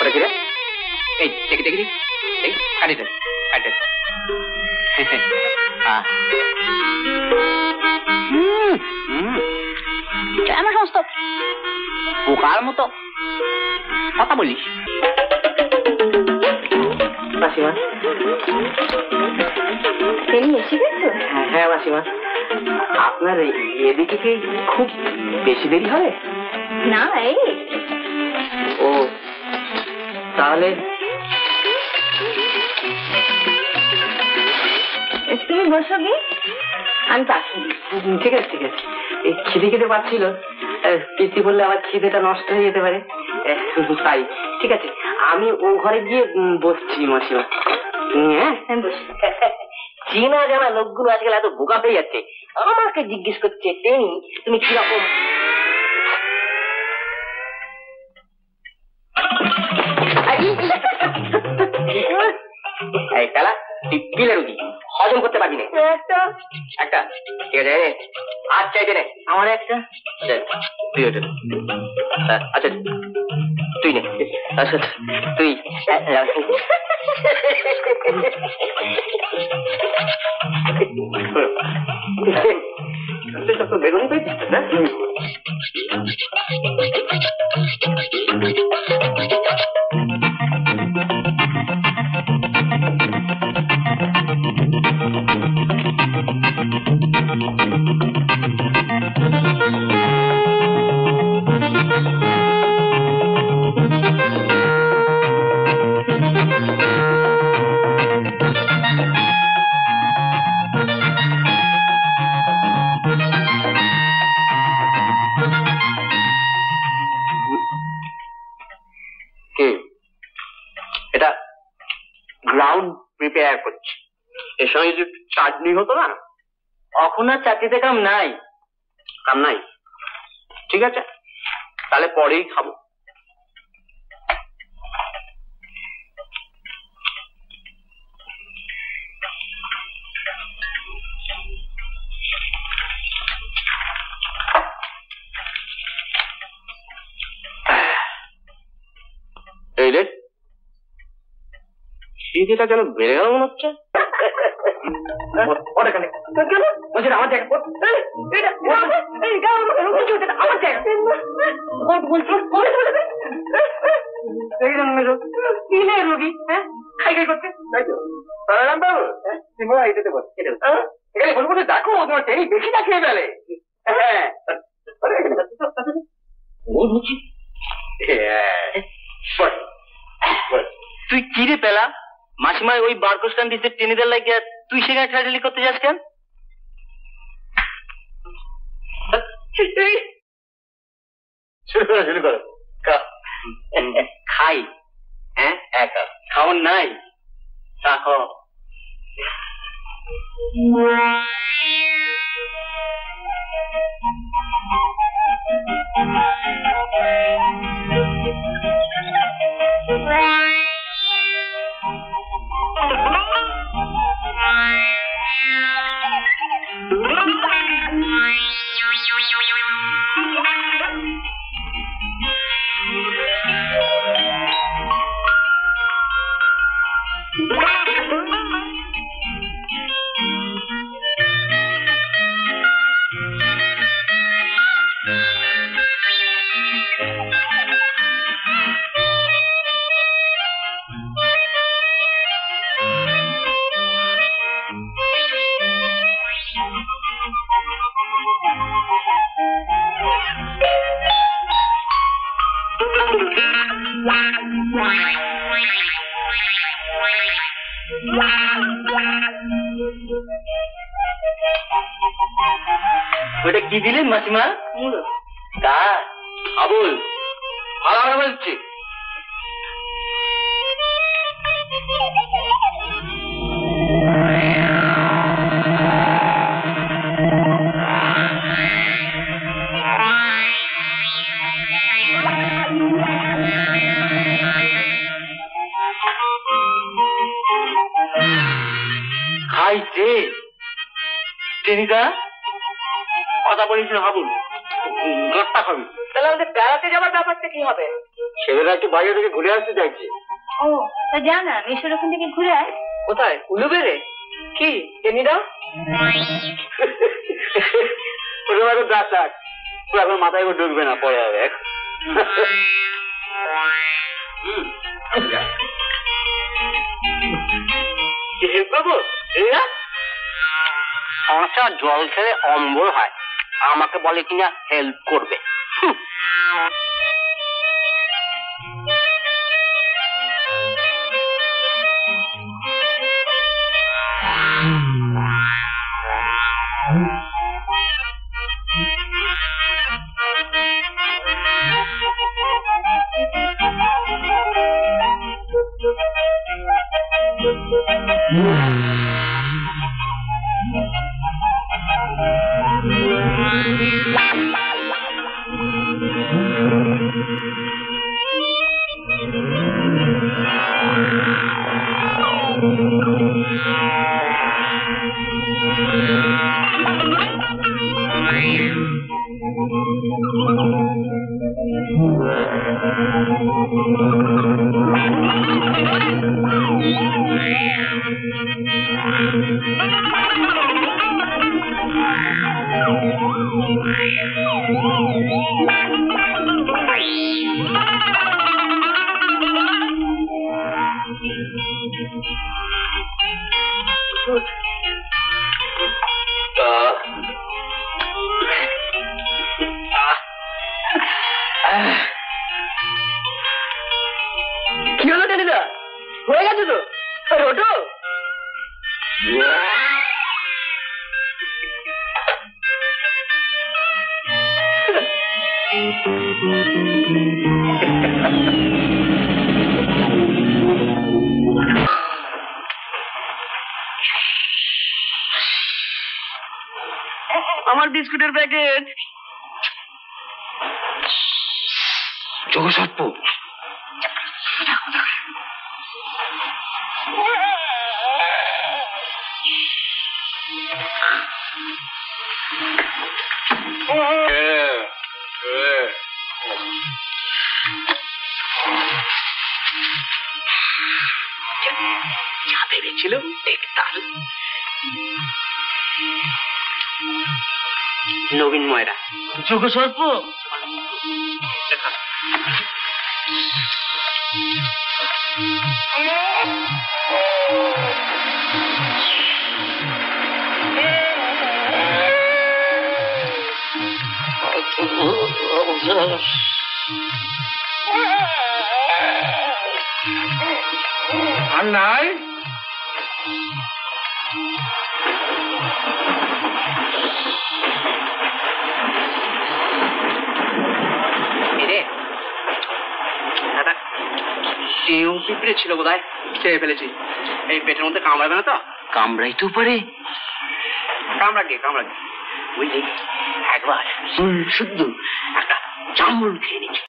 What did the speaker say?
ওটা কি রে? এই দেখি দেখি এই কাটিতে কাটে আমার সমস্ত পোকার মতো কথা বলিস। মাসিমা এসে গেছো? হ্যাঁ মাসিমা, আপনার এদিকে কি খুব বেশি দেরি হবে? না এই ও তাহলে তুমি বসো গে, আমি পাচ্ছি। ঠিক আছে ঠিক আছে, এই খিদে খেতে পাচ্ছিল, পিসি বললে আমার খিদেটা নষ্ট হয়ে যেতে পারে, তাই ঠিক আছে আমি ও ঘরে গিয়ে বসছি মাসিমা। হ্যাঁ চেনা জানা লোকগুলো আজকাল এত বোকা হয়ে যাচ্ছে, আমাকে জিজ্ঞেস করছে টেনি তুমি কিরকম। এই খেলা তুই পিলে রুগী হজম করতে পারবি না। একটা একটা ঠিক আছে আজ চাইবে না আমার একটা। তুই ওটা আচ্ছা তুই নে। আচ্ছা তুই বেগুনি পেয়েছিস না? এটা গ্রাউন্ড প্রিপেয়ার করছি, এর সঙ্গে যদি চাটনি হতো না। এখন আর চাটনিতে কাম নাই। কাম নাই? ঠিক আছে তাহলে পরেই খাবো। এই রে খিদেটা যেন বেড়ে গেল মনে হচ্ছে। আমার জায়গা রোগী হ্যাঁ খাই খাই করছে। দেখো তোমার টেনি বেশি না খেয়ে ফেলে। হ্যাঁ তুই কি রে পেলা মাসিমায় ওই বারকোস্টান দিচ্ছে টেনিদের লাগিয়ে তুই সেখানে ঠেলাঠেলি করতে যাস কেন? শুরু করো খাই। হ্যাঁ একা খাওয়ার নাই তাহলে ওটা কি দিলেন মাসিমা? আবুল ভালো বলছি। খাইছে টেনিদা কথা বলিস না হাবুল, গড়টা খাবি। তাহলে আমাদের বেড়াতে যাওয়ার ব্যাপারটা কি হবে? ছেলেরা একটু বাইরে থেকে ঘুরে আসতে চাইছে। ও তা যা না, মেশোর ওখান থেকে ঘুরে আয়। কোথায়? উলুবেড়ে? কি টেনিদা? ওটা দাঁত থাক, এখন মাথায় ঢুকবে না, পরে হবে। সমস্যা, জল খেলে অম্বল হয়, আমাকে বলে কিনা হেল্প করবে। কি হলো টেনিদা? হয়ে গেছে তো? ওঠো। আমার বিস্কুটের প্যাকেট। যোগসর্প। যা ভেবেছিল দেখতাল। নবীন ময়রা। যোগসর্প। আর নাই? পিঁপড়ে ছিল বোধ হয়, খেয়ে ফেলেছি। এই পেটের মধ্যে কামড়াবে না তো? কামড়াই তো পারে। কামড়াকে বুঝলি, একবার শুদ্ধ একটা চামড় খেয়ে নিচ্ছে।